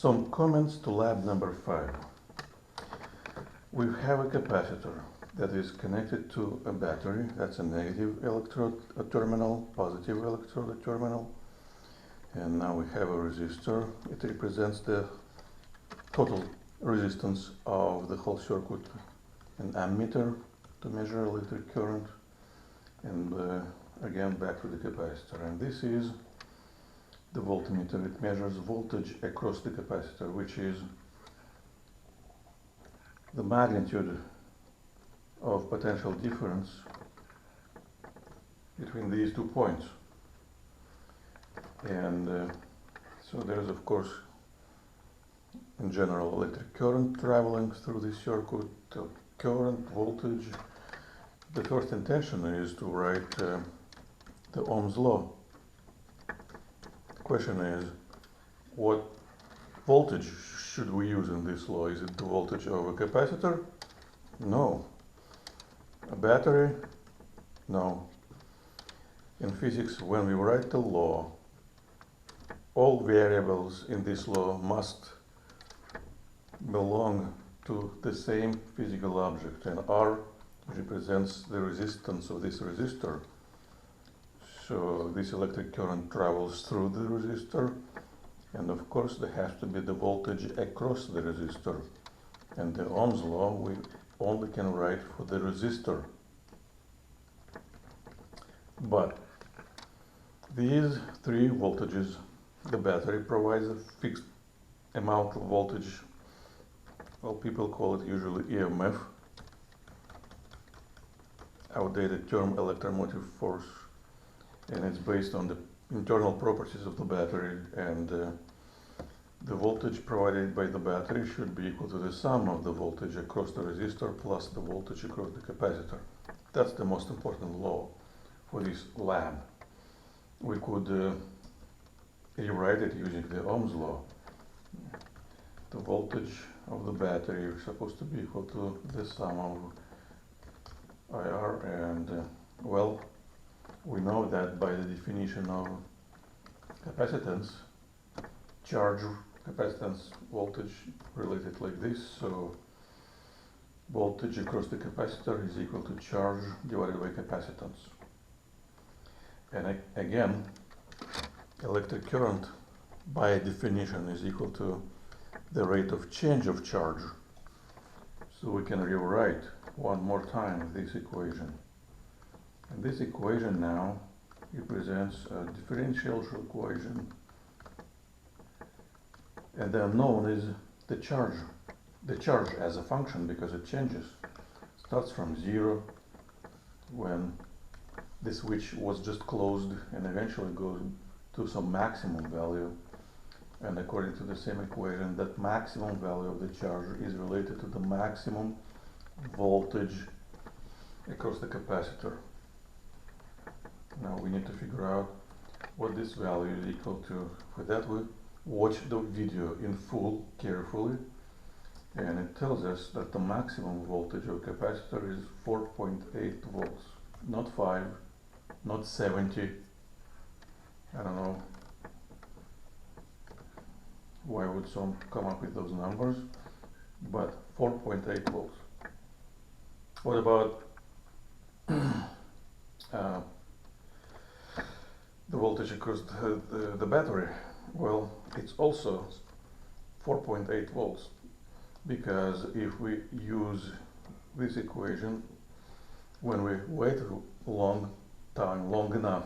Some comments to lab number 5. We have a capacitor that is connected to a battery. That's a negative electrode terminal, positive electrode terminal. And now we have a resistor. It represents the total resistance of the whole circuit. An ammeter to measure electric current. And again back to the capacitor. And this is the voltmeter. It measures voltage across the capacitor, which is the magnitude of potential difference between these 2 points. And so there's of course in general electric current traveling through this circuit, current, voltage. The first intention is to write the Ohm's law. The question is, what voltage should we use in this law? Is it the voltage of a capacitor? No. A battery? No. In physics, when we write the law, all variables in this law must belong to the same physical object, and R represents the resistance of this resistor. So this electric current travels through the resistor, and of course there has to be the voltage across the resistor. And the Ohm's law we only can write for the resistor. But these 3 voltages, the battery provides a fixed amount of voltage. Well, people call it usually EMF, outdated term, electromotive force, and it's based on the internal properties of the battery, and the voltage provided by the battery should be equal to the sum of the voltage across the resistor plus the voltage across the capacitor. That's the most important law for this lab. We could rewrite it using the Ohm's law. The voltage of the battery is supposed to be equal to the sum of IR, and well, we know that by the definition of capacitance, charge, capacitance, voltage related like this. So voltage across the capacitor is equal to charge divided by capacitance. And again, electric current by definition is equal to the rate of change of charge. So we can rewrite one more time this equation. And this equation now represents a differential equation, and the unknown is the charge. The charge as a function, because it changes. Starts from 0 when the switch was just closed and eventually goes to some maximum value. And according to the same equation, that maximum value of the charge is related to the maximum voltage across the capacitor. Now we need to figure out what this value is equal to. For that we watch the video in full carefully, and it tells us that the maximum voltage of a capacitor is 4.8 volts, not 5, not 70. I don't know why would some come up with those numbers, but 4.8 volts. What about the voltage across the battery? Well, it's also 4.8 volts, because if we use this equation, when we wait long enough,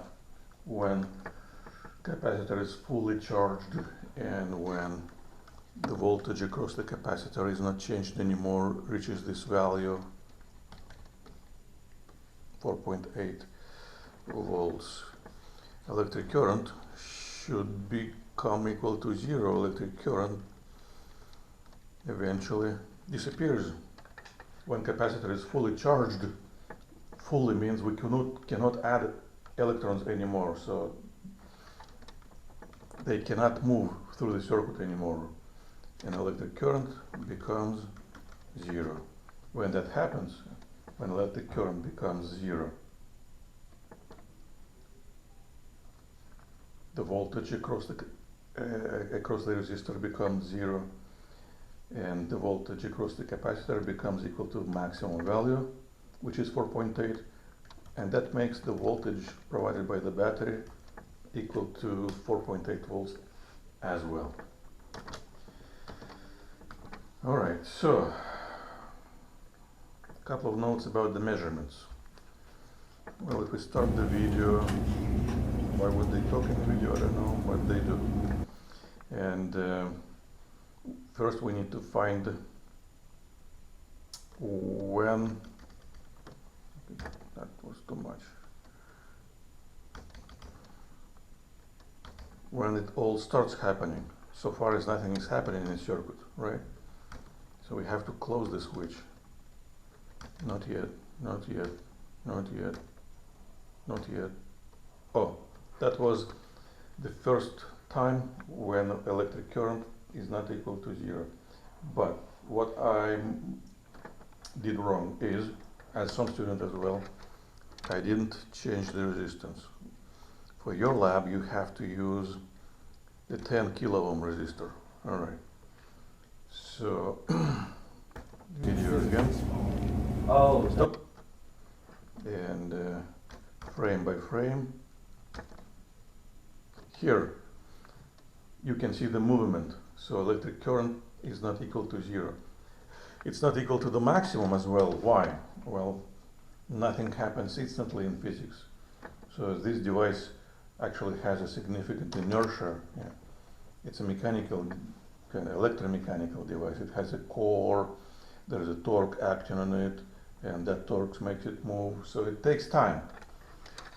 when capacitor is fully charged and when the voltage across the capacitor is not changed anymore, reaches this value 4.8 volts, electric current should become equal to 0. Electric current eventually disappears. When capacitor is fully charged, fully means we cannot add electrons anymore, so they cannot move through the circuit anymore, and electric current becomes 0. When that happens, when electric current becomes 0, the voltage across the across the resistor becomes 0, and the voltage across the capacitor becomes equal to maximum value, which is 4.8, and that makes the voltage provided by the battery equal to 4.8 volts as well. Alright, so a couple of notes about the measurements. Well, if we start the video, why would they talk in the video? I don't know, but they do. And first we need to find when, that was too much, when it all starts happening. So far as nothing is happening in the circuit, right? So we have to close the switch. Not yet, not yet, not yet, not yet. Oh, that was the first time when electric current is not equal to 0. But what I did wrong is, as some student as well, I didn't change the resistance. For your lab you have to use the 10 kilo ohm resistor. Alright. So video again. Oh, Stop. And frame by frame. Here you can see the movement. So electric current is not equal to 0. It's not equal to the maximum as well. Why? Well, nothing happens instantly in physics. So this device actually has a significant inertia. Yeah. It's a mechanical, kind of electromechanical device. It has a core, there's a torque acting on it, and that torque makes it move. So it takes time.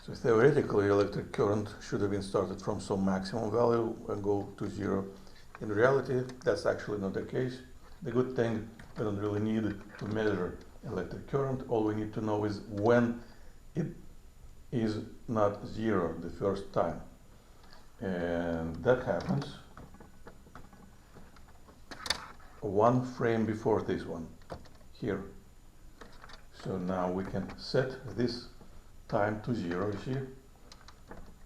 So theoretically, electric current should have been started from some maximum value and go to 0. In reality, that's actually not the case. The good thing, we don't really need to measure electric current. All we need to know is when it is not 0 the first time. And that happens one frame before this one, here. So now we can set this time to 0, you see?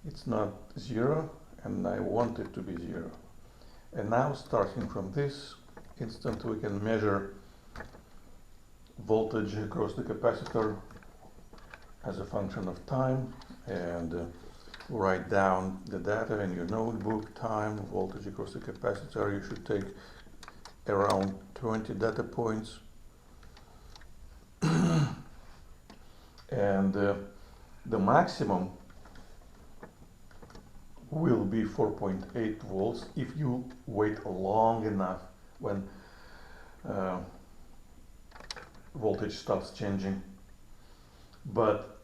It's not 0, and I want it to be 0. And now, starting from this instant, we can measure voltage across the capacitor as a function of time, and write down the data in your notebook. Time, voltage across the capacitor. You should take around 20 data points. And the maximum will be 4.8 volts if you wait long enough when voltage stops changing. But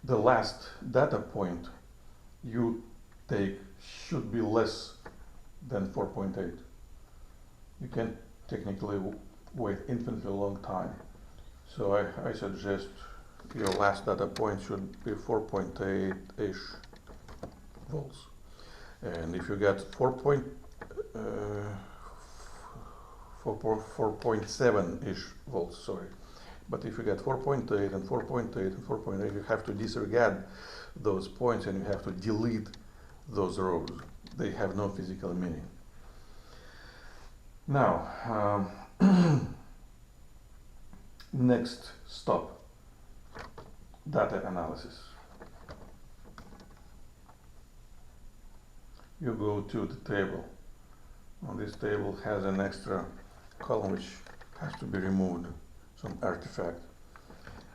the last data point you take should be less than 4.8. You can technically wait infinitely long time. So I suggest your last data point should be 4.8-ish volts. And if you get 4.7-ish volts, sorry. But if you get 4.8 and 4.8 and 4.8, you have to disregard those points and you have to delete those rows. They have no physical meaning. Now, next stop, data analysis. You go to the table. Now, this table has an extra column which has to be removed, some artifact.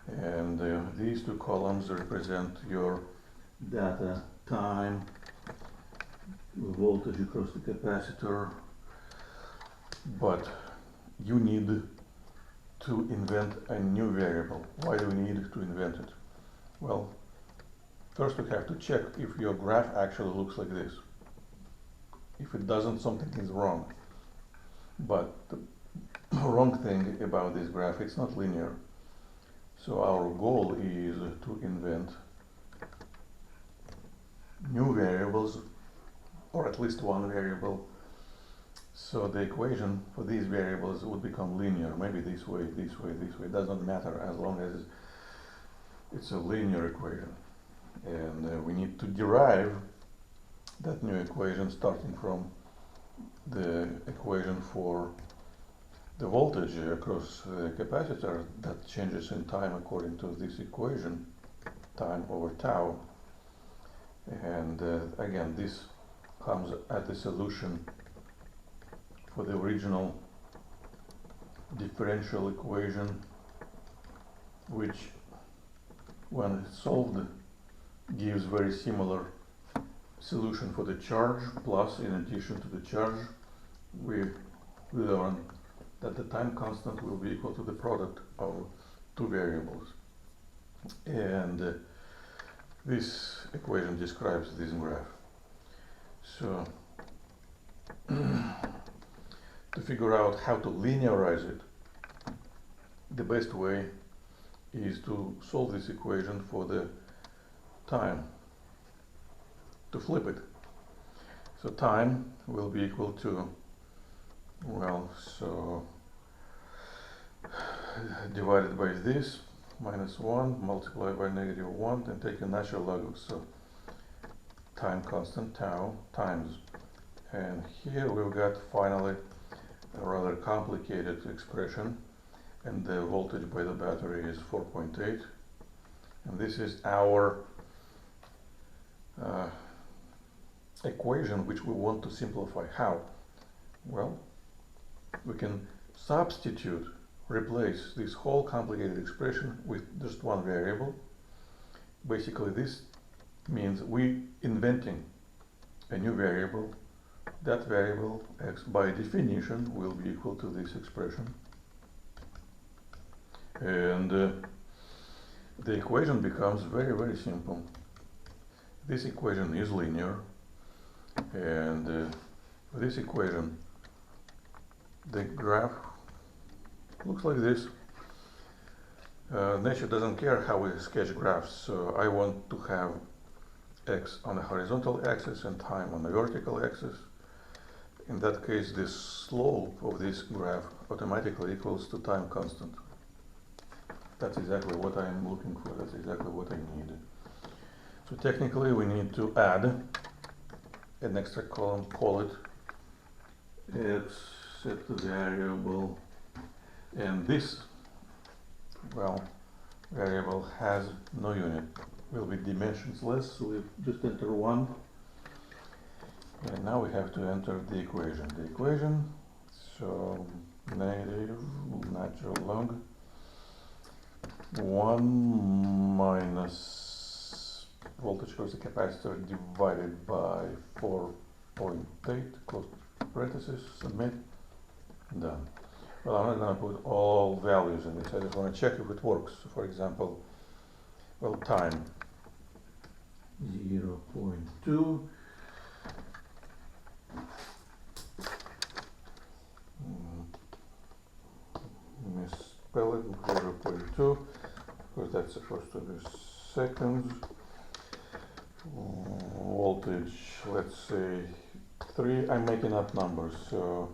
And these two columns represent your data, time, voltage across the capacitor. But you need to invent a new variable. Why do we need to invent it? Well, first we have to check if your graph actually looks like this. If it doesn't, something is wrong. But the wrong thing about this graph, it's not linear. So our goal is to invent new variables, or at least one variable. So the equation for these variables would become linear, maybe this way, this way, this way. It doesn't matter as long as it's a linear equation. and we need to derive that new equation starting from the equation for the voltage across the capacitor that changes in time according to this equation, time over tau. And again, this comes at the solution for the original differential equation, which when solved gives very similar solution for the charge, plus in addition to the charge we learn that the time constant will be equal to the product of two variables. And this equation describes this graph. So to figure out how to linearize it, the best way is to solve this equation for the time, to flip it. So time will be equal to, well, so divided by this, minus 1, multiplied by negative 1, and take a natural log. So time constant tau times, and here we've got finally a rather complicated expression, and the voltage by the battery is 4.8, and this is our equation which we want to simplify. How? Well, we can substitute, replace this whole complicated expression with just one variable. Basically this means we inventing a new variable. That variable x by definition will be equal to this expression, and the equation becomes very simple. This equation is linear, and this equation, the graph looks like this. Nature doesn't care how we sketch graphs, so I want to have x on the horizontal axis and time on the vertical axis. In that case, the slope of this graph automatically equals to time constant. That's exactly what I am looking for, that's exactly what I need. So technically we need to add an extra column, call it x set variable, and this, well, variable has no unit, will be dimensionless, so we just enter 1, and now we have to enter the equation. So negative natural log 1 minus voltage across the capacitor divided by 4.8, close parenthesis, submit, done. Well, I'm not going to put all values in this, I just want to check if it works. For example, well, time 0.2, misspell it, 0.2, because that's supposed to be seconds. Voltage, let's say 3, I'm making up numbers, so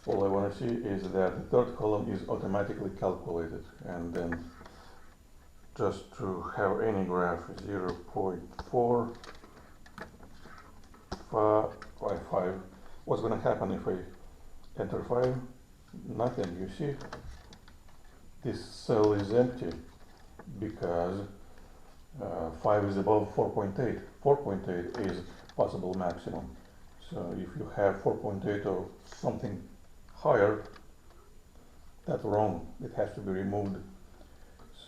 all I want to see is that the third column is automatically calculated, and then just to have any graph, 0.4, 5. What's going to happen if I enter 5? Nothing, you see. This cell is empty because 5 is above 4.8. 4.8 is possible maximum. So if you have 4.8 or something higher, that's wrong. It has to be removed.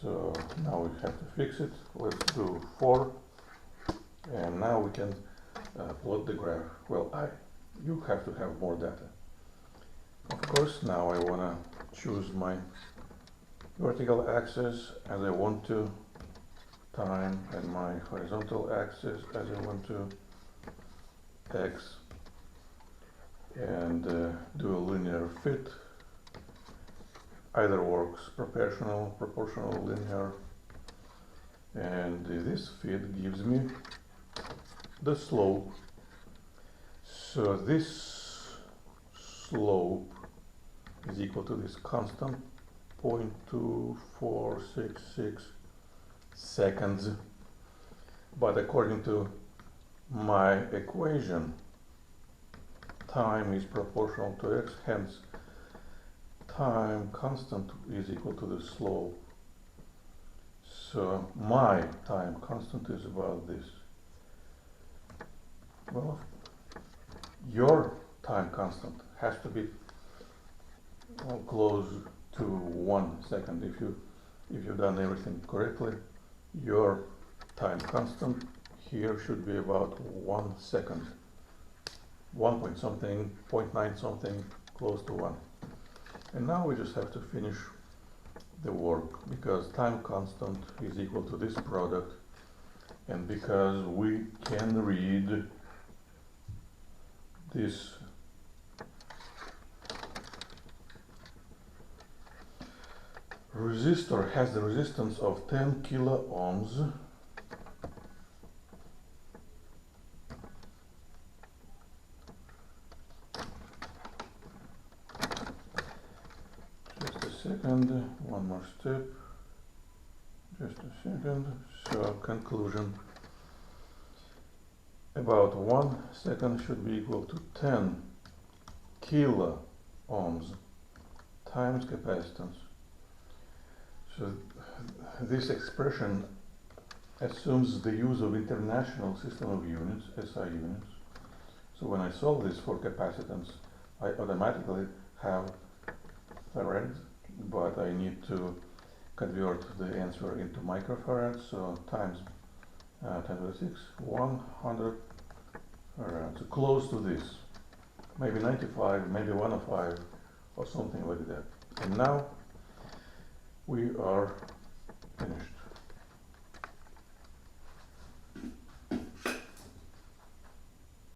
So now we have to fix it. Let's do 4, and now we can plot the graph. Well, you have to have more data. Of course, now I want to choose my vertical axis as I want to, time, and my horizontal axis as I want to, x, and do a linear fit. Either works, proportional, linear, and this fit gives me the slope. So this slope is equal to this constant 0.2466 seconds. But according to my equation, time is proportional to x, hence time constant is equal to the slope. So my time constant is about this. Well, your time constant has to be close to 1 second. If you've done everything correctly, your time constant here should be about 1 second. 1 point something, 0.9 something, close to 1. And now we just have to finish the work, because time constant is equal to this product, and because we can read this resistor has the resistance of 10 kilo ohms. Just a second, one more step. Just a second. So conclusion. About 1 second should be equal to 10 kilo ohms times capacitance. So this expression assumes the use of international system of units, SI units. So when I solve this for capacitance, I automatically have farads, but I need to convert the answer into microfarads, so times 10 to the 6, 100 farads, so close to this, maybe 95, maybe 105, or something like that. And now we are finished.